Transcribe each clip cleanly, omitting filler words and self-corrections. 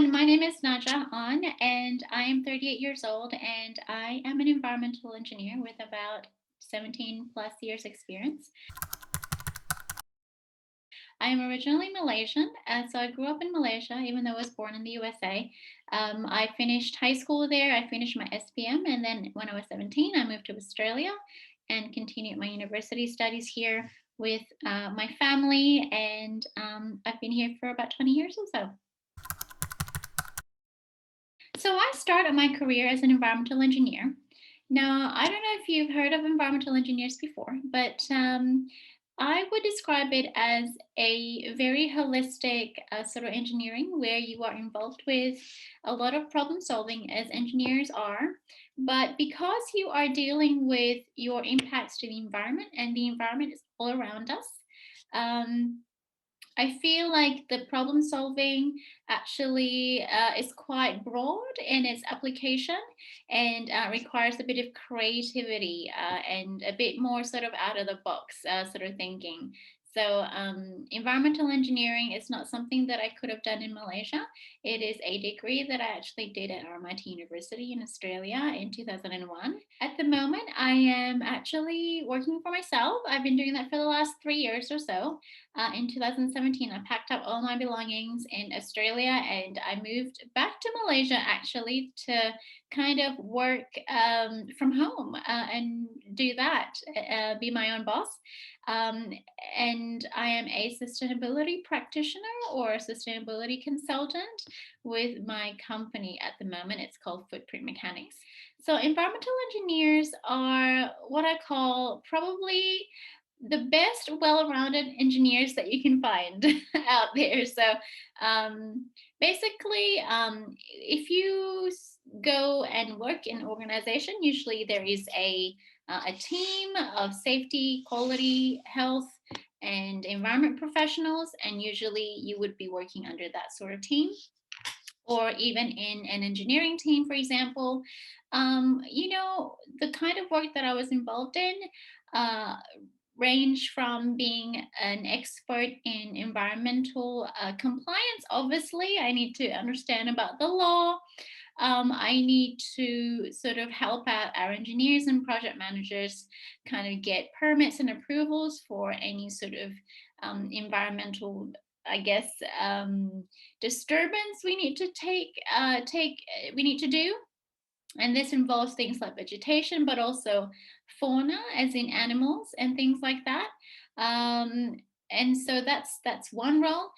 everyone. My name is Najah Onn, and I am 38 years old, and I am an environmental engineer with about 17 plus years experience. I am originally Malaysian, so I grew up in Malaysia, even though I was born in the USA. I finished high school there, I finished my SPM, and then when I was 17, I moved to Australia and continued my university studies here with my family, and I've been here for about 20 years or so. So I started my career as an environmental engineer. Now, I don't know if you've heard of environmental engineers before, but I would describe it as a very holistic sort of engineering where you are involved with a lot of problem solving as engineers are. But because you are dealing with your impacts to the environment and the environment is all around us, um, I feel like the problem solving actually is quite broad in its application and requires a bit of creativity and a bit more sort of out of the box sort of thinking. So, environmental engineering is not something that I could have done in Malaysia. It is a degree that I actually did at RMIT University in Australia in 2001. At the moment, I am actually working for myself. I've been doing that for the last 3 years or so. In 2017, I packed up all my belongings in Australia and I moved back to Malaysia actually to kind of work from home and do that, be my own boss. Um, and I am a sustainability practitioner or a sustainability consultant with my company at the moment. It's called Footprint Mechanics. So, environmental engineers are what I call probably the best well-rounded engineers that you can find out there. So basically, if you go and work in an organization, usually there is a team of safety, quality, health, and environment professionals, and usually you would be working under that sort of team. Or even in an engineering team, for example, the kind of work that I was involved in uh, range from being an expert in environmental compliance. Obviously, I need to understand about the law. I need to sort of help out our engineers and project managers kind of get permits and approvals for any sort of environmental, I guess, disturbance we need to we need to do. And this involves things like vegetation, but also fauna, as in animals and things like that. And so that's one role.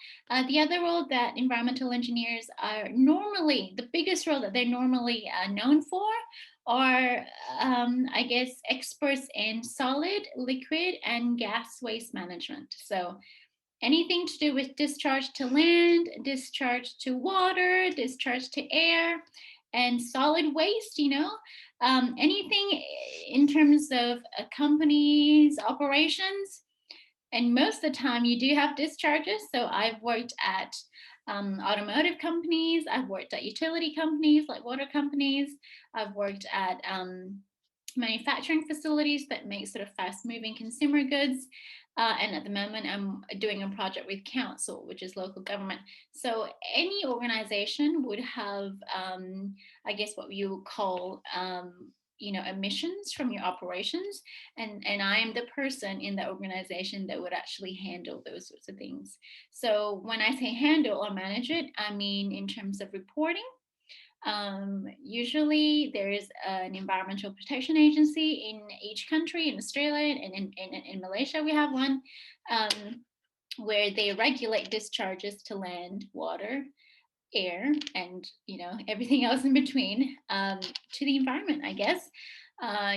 The other role that environmental engineers are normally, the biggest role that they're normally known for are, I guess, experts in solid, liquid, and gas waste management. So anything to do with discharge to land, discharge to water, discharge to air, and solid waste, anything in terms of a company's operations. And most of the time, you do have discharges. So I've worked at automotive companies, I've worked at utility companies like water companies, I've worked at manufacturing facilities that make sort of fast moving consumer goods. And at the moment, I'm doing a project with council, which is local government. So any organization would have, I guess, what you call, emissions from your operations. And I am the person in the organization that would actually handle those sorts of things. So when I say handle or manage it, I mean in terms of reporting. Usually there is an environmental protection agency in each country. In Australia and in Malaysia we have one, where they regulate discharges to land, water, air, and everything else in between, to the environment, I guess.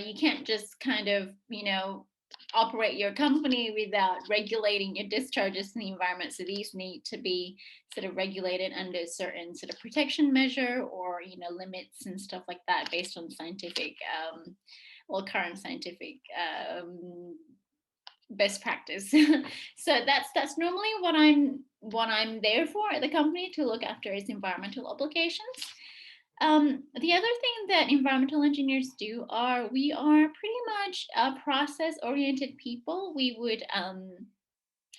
You can't just kind of operate your company without regulating your discharges in the environment. So these need to be sort of regulated under certain sort of protection measure or limits and stuff like that based on scientific current scientific best practice. So that's normally what I'm there for at the company, to look after its environmental obligations. The other thing that environmental engineers do are, we are pretty much process oriented people. We would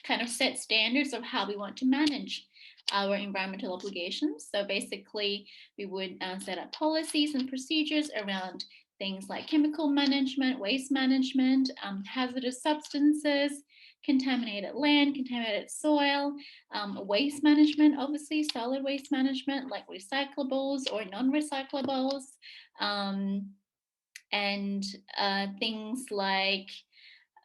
kind of set standards of how we want to manage our environmental obligations. So basically, we would set up policies and procedures around things like chemical management, waste management, hazardous substances, contaminated land, contaminated soil, waste management, obviously, solid waste management like recyclables or non recyclables, um, and things like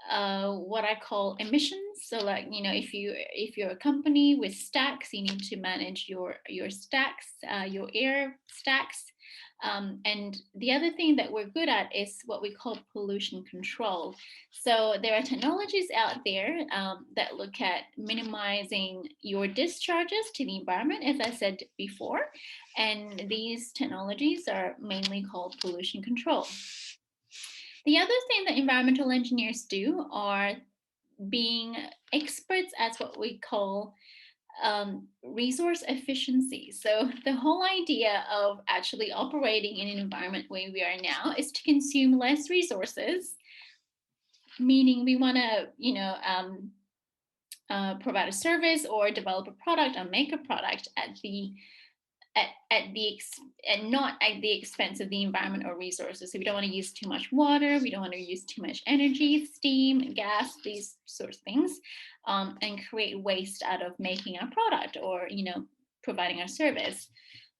what I call emissions. So, like, if you're a company with stacks, you need to manage your stacks, your air stacks. And the other thing that we're good at is what we call pollution control. So there are technologies out there that look at minimizing your discharges to the environment, as I said before. And these technologies are mainly called pollution control. The other thing that environmental engineers do are being experts at what we call resource efficiency. So the whole idea of actually operating in an environment where we are now is to consume less resources, meaning we want to, provide a service or develop a product or make a product and not at the expense of the environment or resources. So we don't want to use too much water, we don't want to use too much energy, steam, gas, these sorts of things, and create waste out of making our product or providing our service.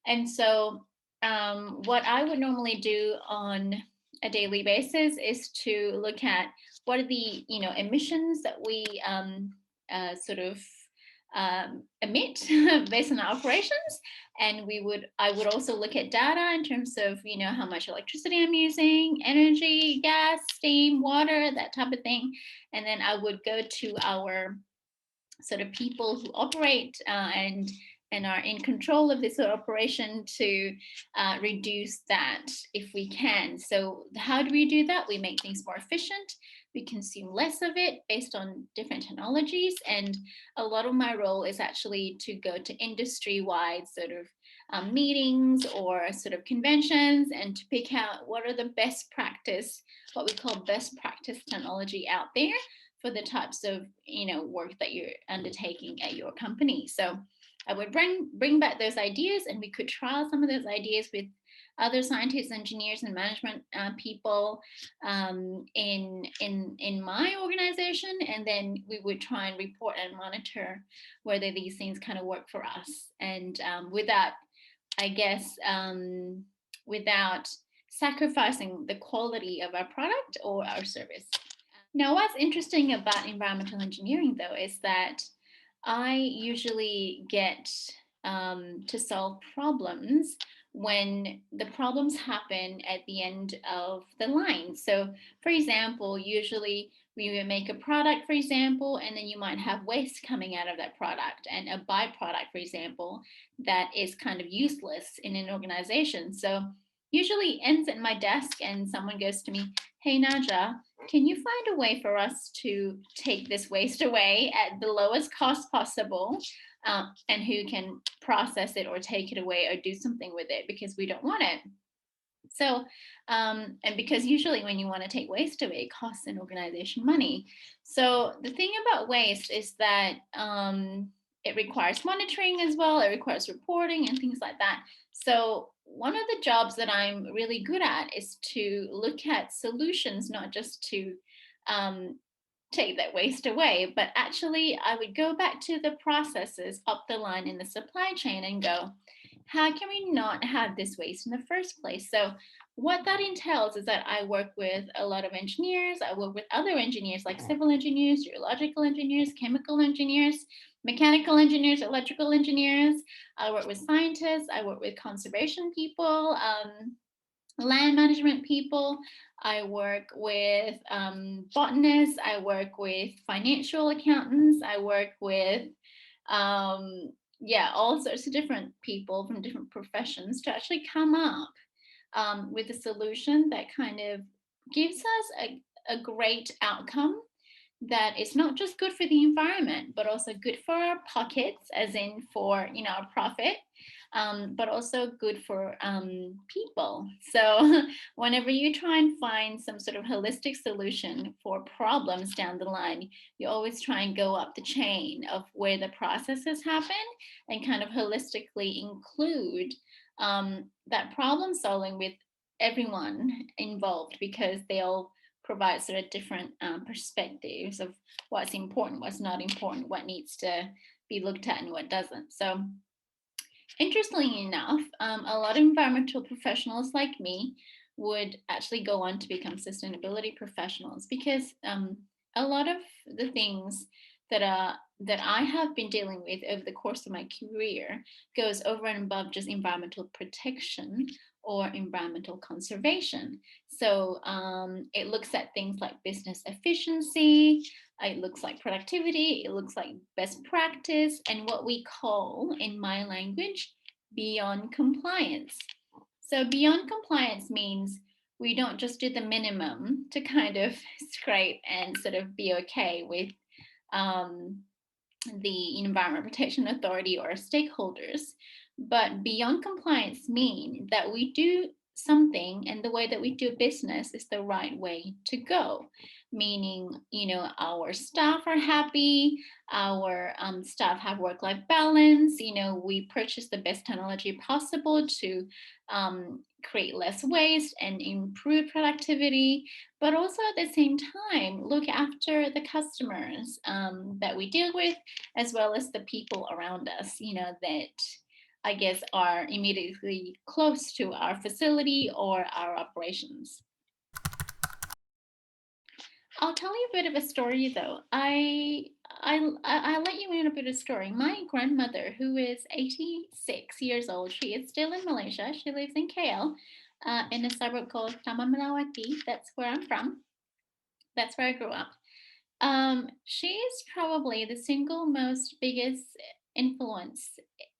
And so what I would normally do on a daily basis is to look at what are the emissions that we sort of emit based on our operations, and I would also look at data in terms of how much electricity I'm using, energy, gas, steam, water, that type of thing. And then I would go to our sort of people who operate and are in control of this sort of operation to reduce that if we can. So how do we do that? We make things more efficient. We consume less of it based on different technologies. And a lot of my role is actually to go to industry-wide sort of meetings or sort of conventions and to pick out what are the best practice, what we call best practice technology out there for the types of work that you're undertaking at your company. So I would bring back those ideas, and we could trial some of those ideas with other scientists, engineers, and management people in my organization, and then we would try and report and monitor whether these things kind of work for us, and without, I guess, without sacrificing the quality of our product or our service. Now, what's interesting about environmental engineering, though, is that I usually get to solve problems when the problems happen at the end of the line. So, for example, usually we would make a product, for example, and then you might have waste coming out of that product and a byproduct, for example, that is kind of useless in an organization. So, usually ends at my desk and someone goes to me, "Hey, Najah, can you find a way for us to take this waste away at the lowest cost possible, and who can process it or take it away or do something with it because we don't want it?" So, and because usually when you want to take waste away, it costs an organization money. So the thing about waste is that it requires monitoring as well. It requires reporting and things like that. So one of the jobs that I'm really good at is to look at solutions, not just to um, take that waste away, but actually I would go back to the processes up the line in the supply chain and go, how can we not have this waste in the first place? So what that entails is that I work with a lot of engineers. I work with other engineers like civil engineers, geological engineers, chemical engineers, mechanical engineers, electrical engineers. I work with scientists. I work with conservation people, land management people. I work with botanists. I work with financial accountants. I work with all sorts of different people from different professions to actually come up with a solution that kind of gives us a great outcome that is not just good for the environment, but also good for our pockets, as in for our profit, but also good for people. So whenever you try and find some sort of holistic solution for problems down the line, you always try and go up the chain of where the processes happen and kind of holistically include that problem solving with everyone involved, because they all provide sort of different perspectives of what's important, what's not important, what needs to be looked at and what doesn't. So interestingly enough, a lot of environmental professionals like me would actually go on to become sustainability professionals, because a lot of the things that I have been dealing with over the course of my career goes over and above just environmental protection or environmental conservation. So it looks at things like business efficiency, it looks like productivity, it looks like best practice, and what we call, in my language, beyond compliance. So, beyond compliance means we don't just do the minimum to kind of scrape and sort of be okay with um, the Environment Protection Authority or stakeholders. But beyond compliance mean that we do something and the way that we do business is the right way to go. Meaning, our staff are happy, our staff have work-life balance, we purchase the best technology possible to create less waste and improve productivity, but also at the same time look after the customers that we deal with, as well as the people around us, that I guess are immediately close to our facility or our operations. I'll tell you a bit of a story though. I'll let you in a bit of a story. My grandmother, who is 86 years old, she is still in Malaysia. She lives in KL, in a suburb called Taman. That's where I'm from. That's where I grew up. She is probably the single most biggest influence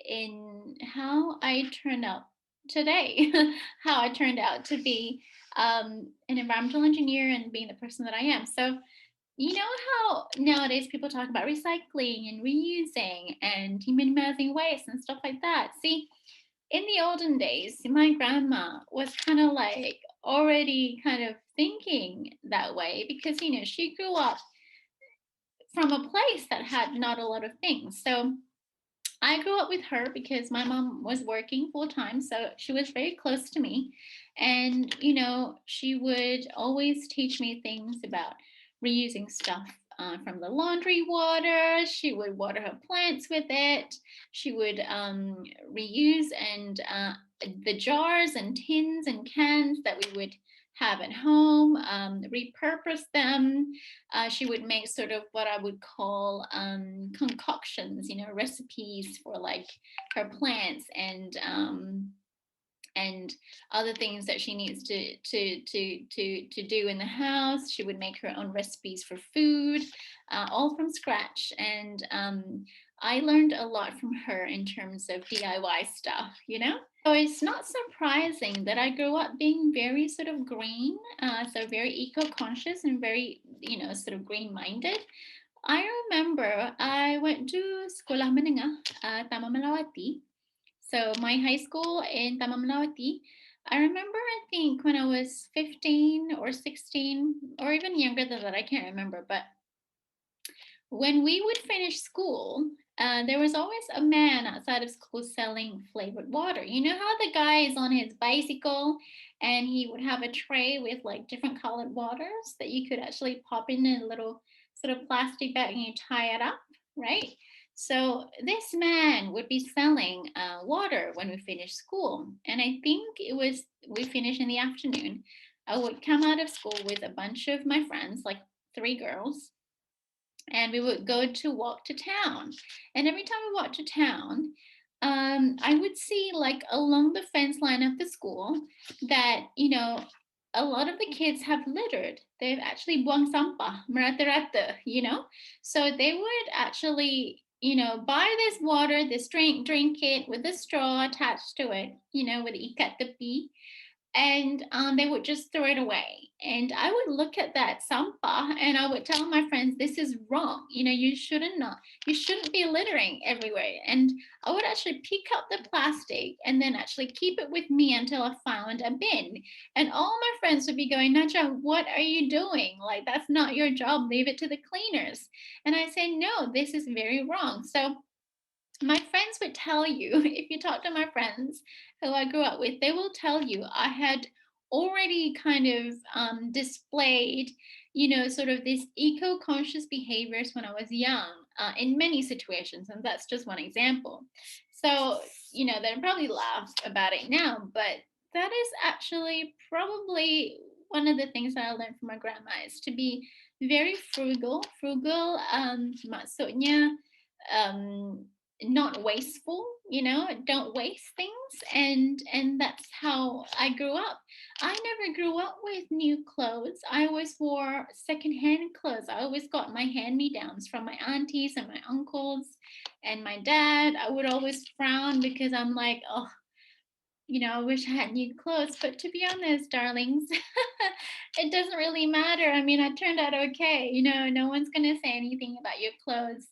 in how I turned out today, how I turned out to be an environmental engineer and being the person that I am. So, you know how nowadays people talk about recycling and reusing and minimizing waste and stuff like that? See, in the olden days, my grandma was kind of like already kind of thinking that way, because, she grew up from a place that had not a lot of things. So I grew up with her because my mom was working full time. So she was very close to me. And, she would always teach me things about reusing stuff from the laundry water. She would water her plants with it. She would reuse and the jars and tins and cans that we would have at home, repurpose them. She would make sort of what I would call concoctions, recipes for like her plants and other things that she needs to do in the house. She would make her own recipes for food, all from scratch. And I learned a lot from her in terms of DIY stuff. So it's not surprising that I grew up being very sort of green, so very eco-conscious and very, sort of green-minded. I remember I went to Sekolah Menengah, Taman Melawati. So my high school in Taman. I remember, I think when I was 15 or 16, or even younger than that, I can't remember. But when we would finish school, there was always a man outside of school selling flavored water. You know how the guy is on his bicycle and he would have a tray with like different colored waters that you could actually pop in a little sort of plastic bag and you tie it up, right? So this man would be selling water when we finished school. And I think we finished in the afternoon. I would come out of school with a bunch of my friends, like 3 girls, and we would go to walk to town. And every time we walked to town, I would see like along the fence line of the school that, a lot of the kids have littered. They've actually buang sampah, merata-rata. So they would actually, buy this water, this drink it with a straw attached to it, with ikat tepi, and they would just throw it away. And I would look at that sampah and I would tell my friends, this is wrong. You shouldn't be littering everywhere. And I would actually pick up the plastic and then actually keep it with me until I found a bin. And all my friends would be going, Najah, what are you doing? Like, that's not your job. Leave it to the cleaners. And I say, no, this is very wrong. So my friends would tell you, if you talk to my friends who I grew up with, they will tell you I had already kind of displayed, sort of this eco conscious behaviors when I was young in many situations. And that's just one example. So, they'll probably laugh about it now, but that is actually probably one of the things that I learned from my grandma is to be very frugal, maksudnya um not wasteful, don't waste things. And that's how I grew up. I never grew up with new clothes. I always wore secondhand clothes. I always got my hand me downs from my aunties and my uncles and my dad. I would always frown because I'm like, oh, I wish I had new clothes. But to be honest, darlings, it doesn't really matter. I mean, I turned out okay. No one's going to say anything about your clothes.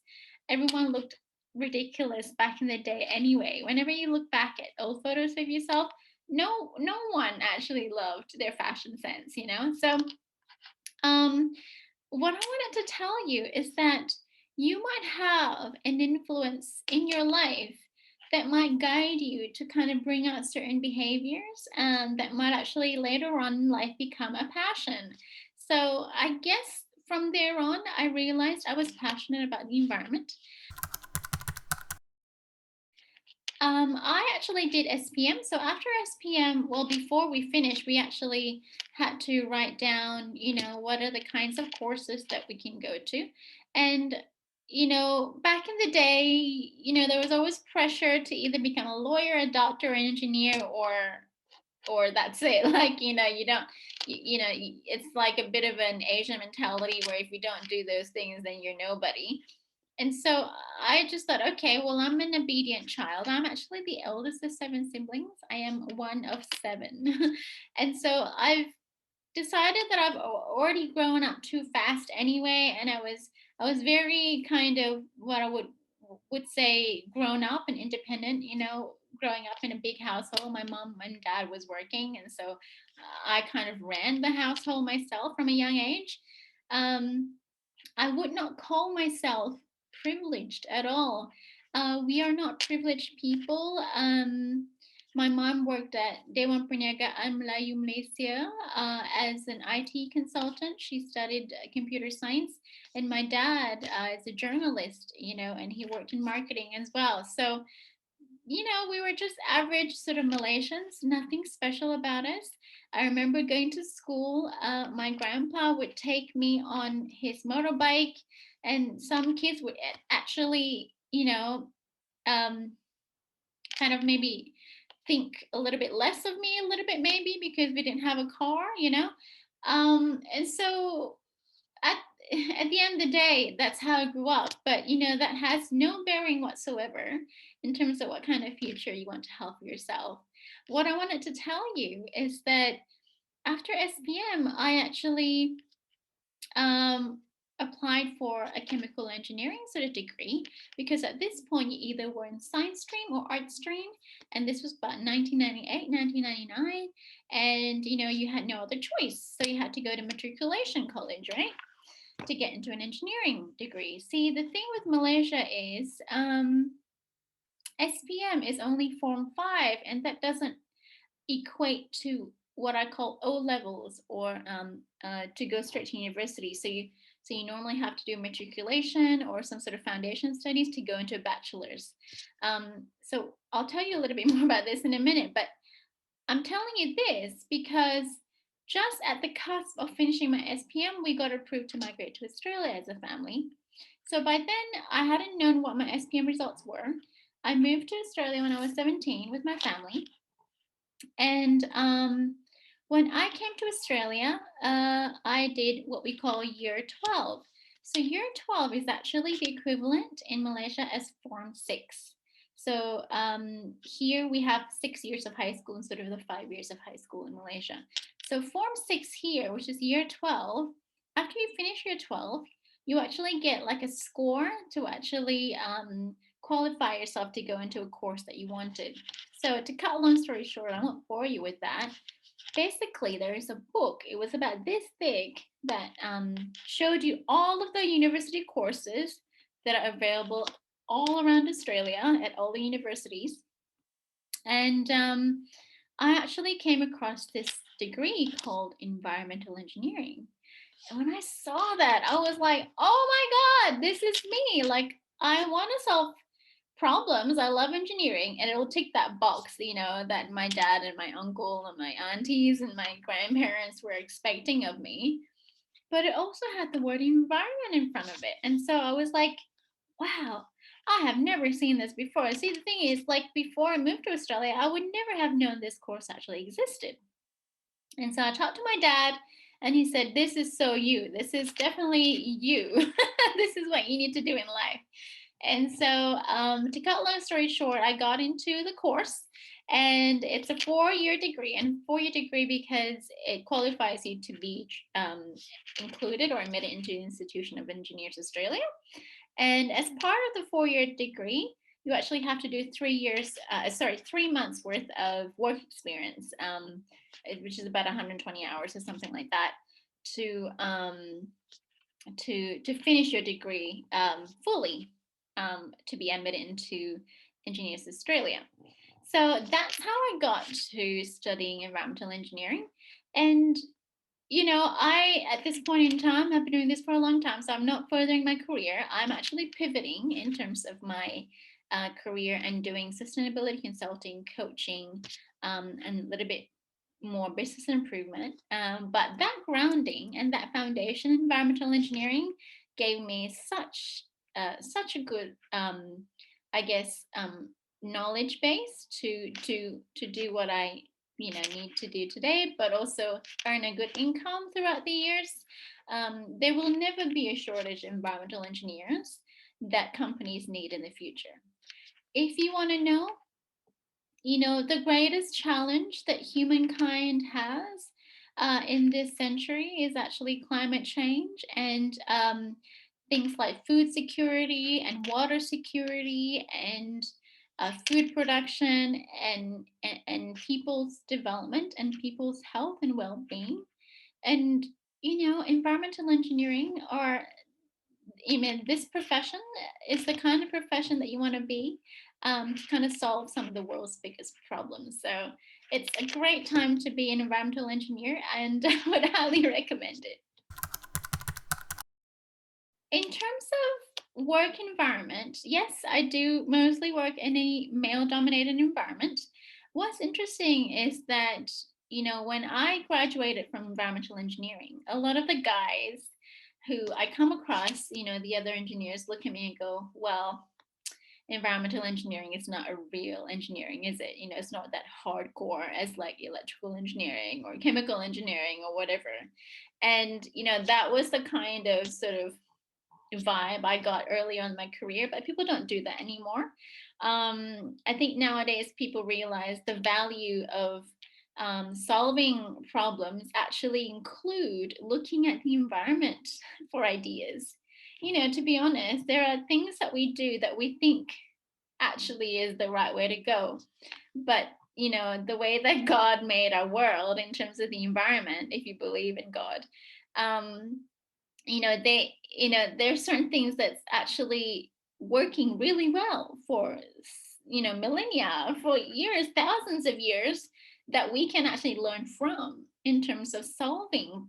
Everyone looked ridiculous back in the day anyway. Whenever you look back at old photos of yourself, no one actually loved their fashion sense. So, um, what I wanted to tell you is that you might have an influence in your life that might guide you to kind of bring out certain behaviors and that might actually later on in life become a passion. So I guess from there on, I realized I was passionate about the environment. I actually did SPM. So after SPM, well, before we finished, we actually had to write down, what are the kinds of courses that we can go to. And, back in the day, there was always pressure to either become a lawyer, a doctor, an engineer, or that's it. Like, you don't, it's like a bit of an Asian mentality where if you don't do those things, then you're nobody. And so I just thought, okay, well, I'm an obedient child. I'm actually the eldest of seven siblings. I am one of seven. And so I've decided that I've already grown up too fast anyway, and I was very kind of what I would say grown up and independent, growing up in a big household. My mom and dad was working, and so I kind of ran the household myself from a young age. Um, I would not call myself privileged at all. We are not privileged people. My mom worked at Dewan Perniagaan Melayu Malaysia as an IT consultant. She studied computer science, and my dad is a journalist, and he worked in marketing as well. So we were just average sort of Malaysians, nothing special about us. I remember going to school. My grandpa would take me on his motorbike, and some kids would actually, um, kind of maybe think a little bit less of me, a little bit maybe because we didn't have a car. And so at at the end of the day, that's how I grew up. But that has no bearing whatsoever in terms of what kind of future you want to have for yourself. What I wanted to tell you is that after SPM, I actually um, applied for a chemical engineering sort of degree because at this point you either were in science stream or art stream, and this was about 1998, 1999, and you had no other choice, so you had to go to matriculation college, right? To get into an engineering degree. See, the thing with Malaysia is SPM is only Form 5, and that doesn't equate to what I call O levels or to go straight to university. So you normally have to do matriculation or some sort of foundation studies to go into a bachelor's. So I'll tell you a little bit more about this in a minute, but I'm telling you this because just at the cusp of finishing my SPM, we got approved to migrate to Australia as a family. So by then, I hadn't known what my SPM results were. I moved to Australia when I was 17 with my family. And when I came to Australia, I did what we call year 12. So year 12 is actually the equivalent in Malaysia as Form 6. So here we have 6 years of high school instead of the 5 years of high school in Malaysia. So Form 6 here, which is year 12, after you finish year 12, you actually get like a score to actually qualify yourself to go into a course that you wanted. So to cut a long story short, I won't bore you with that. Basically, there is a book, it was about this big, that showed you all of the university courses that are available all around Australia at all the universities. And I actually came across this degree called environmental engineering. And when I saw that, I was like, oh my God, this is me. Like, I want to solve problems. I love engineering, and it'll tick that box, that my dad and my uncle and my aunties and my grandparents were expecting of me. But it also had the word environment in front of it. And so I was like, wow, I have never seen this before. See, the thing is, like, before I moved to Australia, I would never have known this course actually existed. And so I talked to my dad, and he said, this is so you. This is definitely you. This is what you need to do in life. And so, to cut a long story short, I got into the course, and it's a 4 year degree, and 4 year degree because it qualifies you to be included or admitted into the Institution of Engineers Australia. And as part of the 4 year degree, you actually have to do 3 years, 3 months worth of work experience, which is about 120 hours or something like that, to finish your degree fully, to be admitted into Engineers Australia. So that's how I got to studying environmental engineering. And I, at this point in time, have been doing this for a long time, so I'm not furthering my career. I'm actually pivoting in terms of my career and doing sustainability consulting, coaching, and a little bit more business improvement. But that grounding and that foundation in environmental engineering gave me such a good, I guess, knowledge base to do what I need to do today, but also earn a good income throughout the years. There will never be a shortage of environmental engineers that companies need in the future. If you want to know, the greatest challenge that humankind has in this century is actually climate change, and things like food security and water security and food production and people's development and people's health and well-being. And environmental engineering, or this profession is the kind of profession that you want to be, to kind of solve some of the world's biggest problems. So it's a great time to be an environmental engineer, and I would highly recommend it. In terms of work environment, yes, I do mostly work in a male dominated environment. What's interesting is that, when I graduated from environmental engineering, a lot of the guys who I come across, the other engineers look at me and go, well, environmental engineering is not a real engineering, is it? It's not that hardcore as like electrical engineering or chemical engineering or whatever. And, that was the kind of sort of vibe I got early on in my career, but people don't do that anymore. I think nowadays people realize the value of solving problems actually include looking at the environment for ideas. To be honest, there are things that we do that we think actually is the right way to go. But the way that God made our world in terms of the environment, if you believe in God, um, there's certain things that's actually working really well for millennia, for years, thousands of years, that we can actually learn from in terms of solving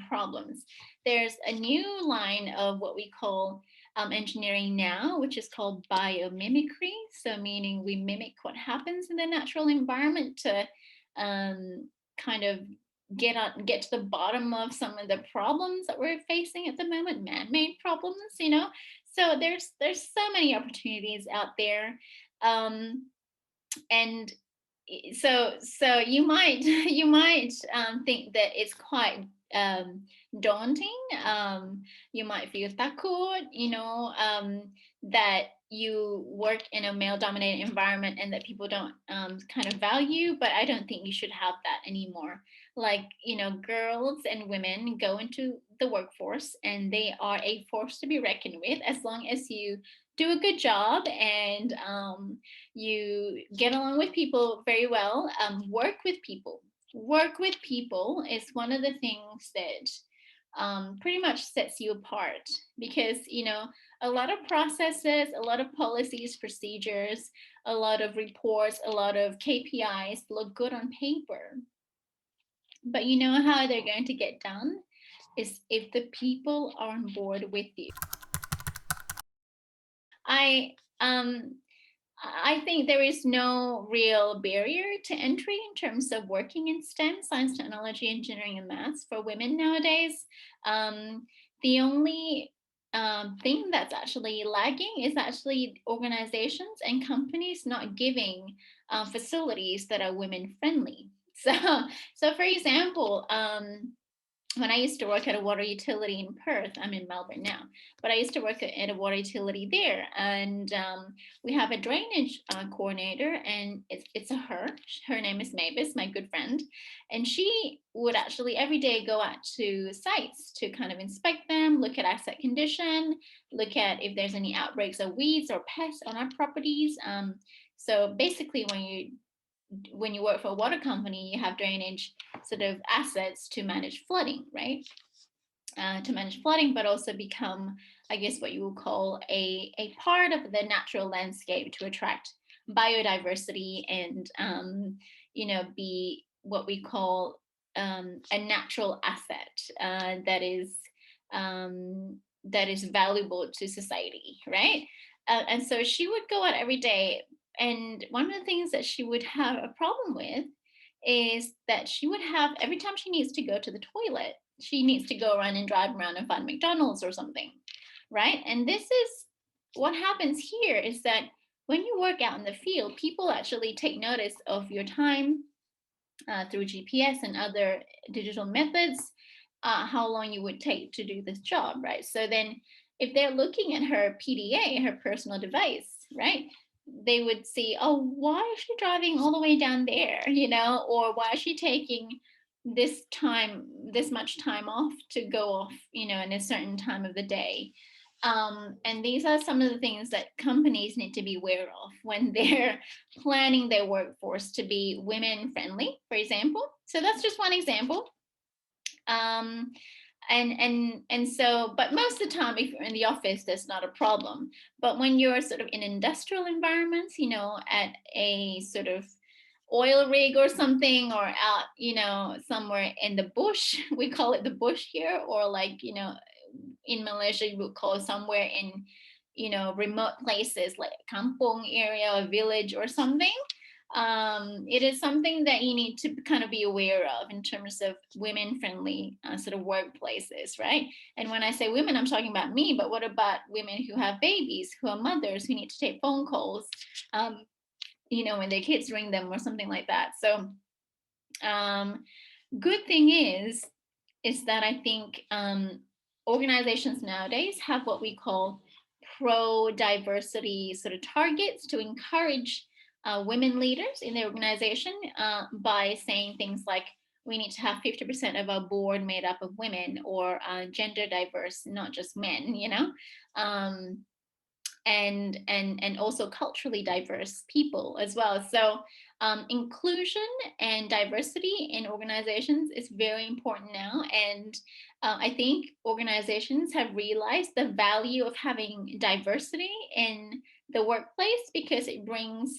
problems. There's a new line of what we call engineering now, which is called biomimicry, so meaning we mimic what happens in the natural environment to kind of get to the bottom of some of the problems that we're facing at the moment, man-made problems. So there's so many opportunities out there. And so you might think that it's quite daunting. You might feel takut, that you work in a male dominated environment and that people don't kind of value, but I don't think you should have that anymore. Like, girls and women go into the workforce and they are a force to be reckoned with as long as you do a good job and you get along with people very well. Work with people is one of the things that pretty much sets you apart because a lot of processes, a lot of policies, procedures, a lot of reports, a lot of KPIs look good on paper, but you know how they're going to get done is if the people are on board with you. I um I think there is no real barrier to entry in terms of working in STEM, science, technology, engineering, and maths for women nowadays. The only thing that's actually lagging is actually organizations and companies not giving facilities that are women friendly. So for example, when I used to work at a water utility in Perth, I'm in Melbourne now, but I used to work at a water utility there, and we have a drainage coordinator, and it's a her. Her name is Mavis, my good friend, and she would actually every day go out to sites to kind of inspect them, look at asset condition, look at if there's any outbreaks of weeds or pests on our properties. So basically, when you work for a water company, you have drainage sort of assets to manage flooding, right? To manage flooding, but also become, I guess, what you would call a part of the natural landscape to attract biodiversity and, be what we call a natural asset that is valuable to society, right? And so she would go out every day, and one of the things that she would have a problem with is that she would have every time she needs to go to the toilet, she needs to go around and drive around and find McDonald's or something, right? And this is what happens here is that when you work out in the field, people actually take notice of your time through GPS and other digital methods, how long you would take to do this job, right? So then if they're looking at her PDA, her personal device, right? They would see, oh, why is she driving all the way down there, or why is she taking this much time off to go off, in a certain time of the day. And these are some of the things that companies need to be aware of when they're planning their workforce to be women friendly, for example. So that's just one example. Um, and so, but most of the time, if you're in the office, that's not a problem. But when you're sort of in industrial environments, at a sort of oil rig or something, or out, somewhere in the bush, we call it the bush here, or like, in Malaysia, you would call somewhere in, remote places like kampong area or village or something. It is something that you need to kind of be aware of in terms of women friendly sort of workplaces, right? And when I say women, I'm talking about me, but what about women who have babies, who are mothers, who need to take phone calls, when their kids ring them or something like that. So good thing is that I think organizations nowadays have what we call pro diversity sort of targets to encourage women leaders in the organization by saying things like, we need to have 50% of our board made up of women, or gender diverse, not just men, um, and also culturally diverse people as well. So inclusion and diversity in organizations is very important now. And I think organizations have realized the value of having diversity in the workplace because it brings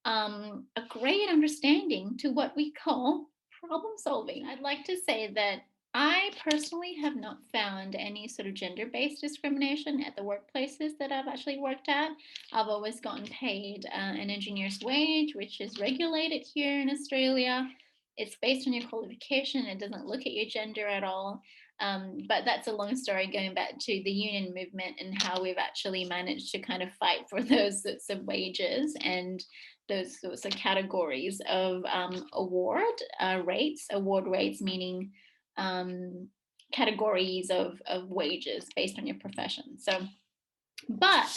a great understanding to what we call problem solving. I'd like to say that I personally have not found any sort of gender-based discrimination at the workplaces that I've actually worked at. I've always gotten paid an engineer's wage, which is regulated here in Australia. It's based on your qualification. It doesn't look at your gender at all. But that's a long story going back to the union movement and how we've actually managed to kind of fight for those sorts of wages and those sorts of categories of award rates, meaning categories of wages based on your profession. So, but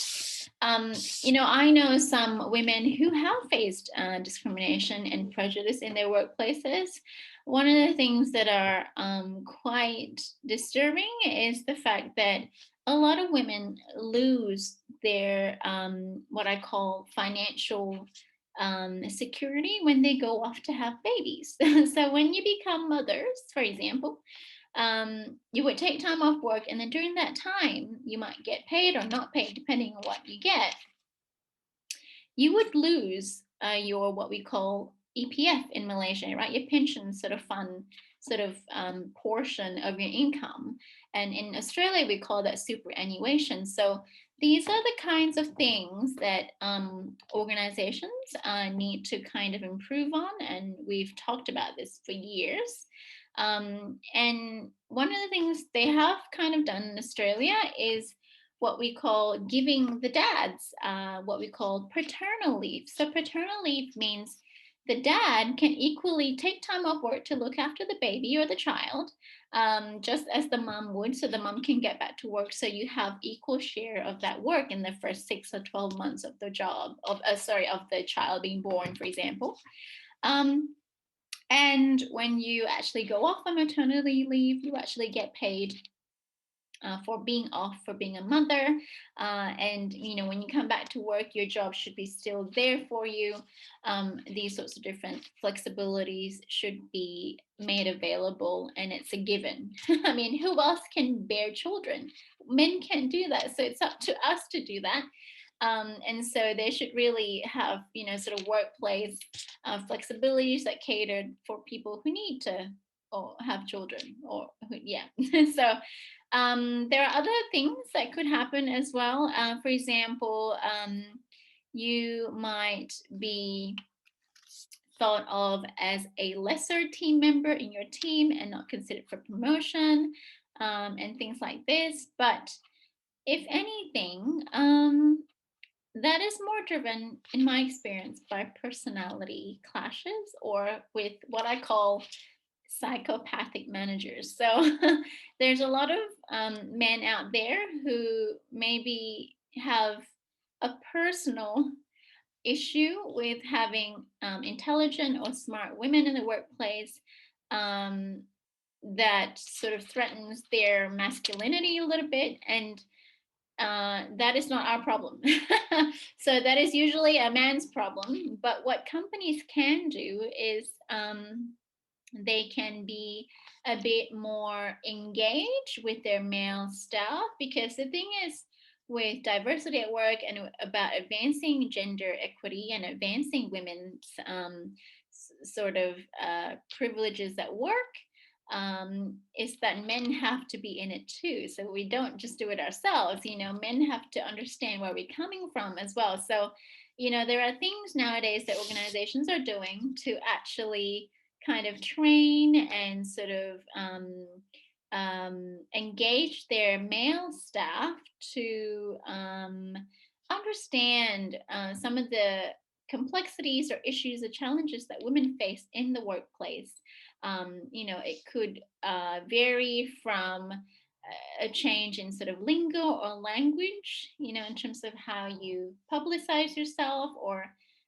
I know some women who have faced discrimination and prejudice in their workplaces. One of the things that are quite disturbing is the fact that a lot of women lose their what I call financial security when they go off to have babies. So when you become mothers, for example, you would take time off work, and then during that time, you might get paid or not paid, depending on what you get. You would lose your what we call EPF in Malaysia, right? Your pension sort of fund, sort of portion of your income. And in Australia, we call that superannuation. So these are the kinds of things that organizations need to kind of improve on. And we've talked about this for years. And one of the things they have kind of done in Australia is what we call giving the dads what we call paternal leave. So, paternal leave means the dad can equally take time off work to look after the baby or the child, just as the mom would. So, the mom can get back to work. So, you have equal share of that work in the first 6 or 12 months of the job, of the child being born, for example. And when you actually go off on maternity leave, you actually get paid for being off, for being a mother. And, when you come back to work, your job should be still there for you. These sorts of different flexibilities should be made available, and it's a given. I mean, who else can bear children? Men can't do that. So it's up to us to do that. And so they should really have, sort of workplace flexibilities that catered for people who need to or have children or yeah. So there are other things that could happen as well. For example, you might be thought of as a lesser team member in your team and not considered for promotion, and things like this. But if anything, that is more driven, in my experience, by personality clashes or with what I call psychopathic managers. So there's a lot of men out there who maybe have a personal issue with having intelligent or smart women in the workplace, um, that sort of threatens their masculinity a little bit. And that is not our problem. So that is usually a man's problem. But what companies can do is they can be a bit more engaged with their male staff, because the thing is, with diversity at work and about advancing gender equity and advancing women's sort of privileges at work, is that men have to be in it too. So we don't just do it ourselves. Men have to understand where we're coming from as well. So, there are things nowadays that organizations are doing to actually kind of train and sort of engage their male staff to understand some of the complexities or issues or challenges that women face in the workplace. It could vary from a change in sort of lingo or language, in terms of how you publicize yourself or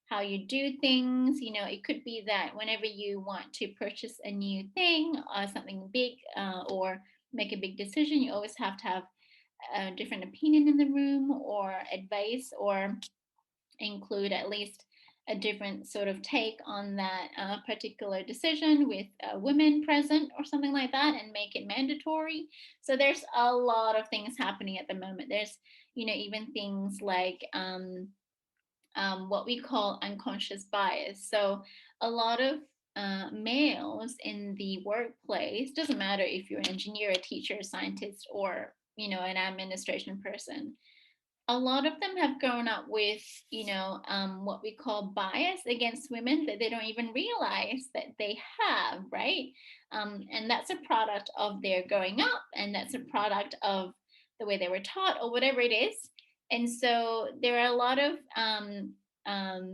how you do things. It could be that whenever you want to purchase a new thing, something big, or make a big decision, you always have to have a different opinion in the room or advice, or include at least a different sort of take on that particular decision with women present or something like that, and make it mandatory. So there's a lot of things happening at the moment. There's, even things like what we call unconscious bias. So a lot of males in the workplace, doesn't matter if you're an engineer, a teacher, a scientist, or an administration person, a lot of them have grown up with, what we call bias against women that they don't even realize that they have, right? And that's a product of their growing up, and that's a product of the way they were taught or whatever it is. And so there are a lot of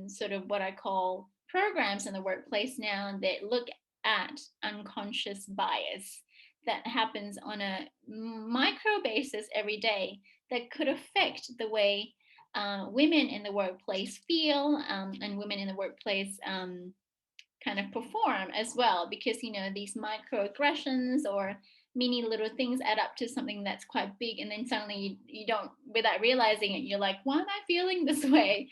sort of what I call programs in the workplace now that look at unconscious bias. that happens on a micro basis every day that could affect the way women in the workplace feel, and women in the workplace kind of perform as well, because these microaggressions or mini little things add up to something that's quite big, and then suddenly you don't, without realizing it, you're like, why am I feeling this way?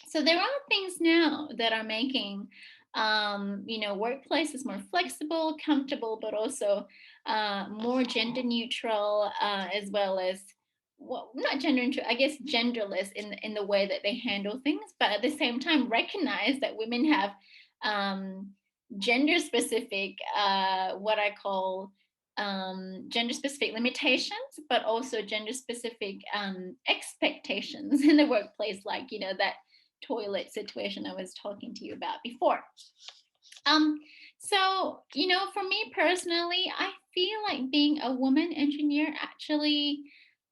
So there are things now that are making workplaces more flexible, comfortable, but also more gender neutral, as well as, well, not gender neutral, I guess genderless in the way that they handle things, but at the same time recognize that women have um, gender specific, what I call gender specific limitations, but also gender specific expectations in the workplace, like that toilet situation I was talking to you about before. Um, for me personally, I feel like being a woman engineer actually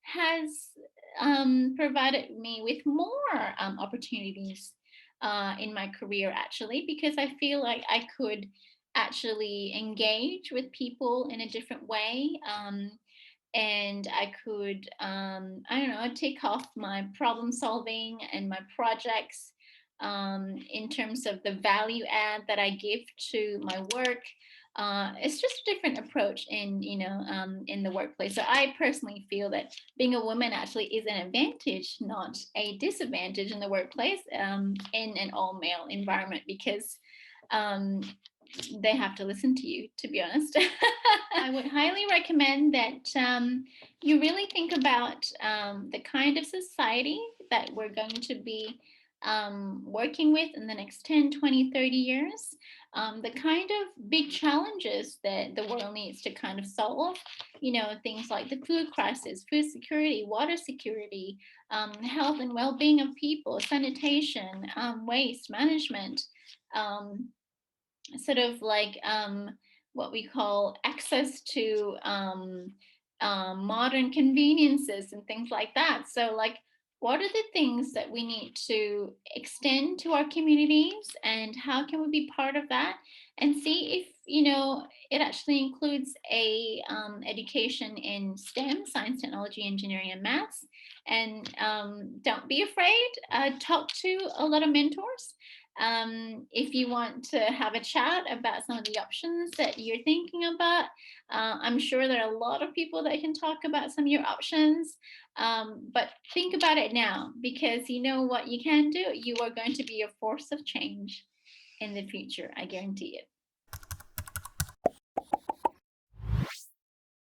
has provided me with more opportunities in my career, actually, because I feel like I could actually engage with people in a different way. And I could, I don't know, take off my problem solving and my projects, in terms of the value add that I give to my work. It's just a different approach in the workplace. So I personally feel that being a woman actually is an advantage, not a disadvantage in the workplace, in an all male environment, because um, they have to listen to you, to be honest. I would highly recommend that you really think about the kind of society that we're going to be working with in the next 10, 20, 30 years, the kind of big challenges that the world needs to kind of solve, things like the food crisis, food security, water security, health and well-being of people, sanitation, waste management, um, sort of like what we call access to modern conveniences and things like that. So, like, what are the things that we need to extend to our communities, and how can we be part of that? And see if it actually includes a education in STEM, science, technology, engineering, and maths. And don't be afraid. Talk to a lot of mentors if you want to have a chat about some of the options that you're thinking about. I'm sure there are a lot of people that can talk about some of your options, but think about it now, because you know what you can do. You are going to be a force of change in the future. I guarantee it.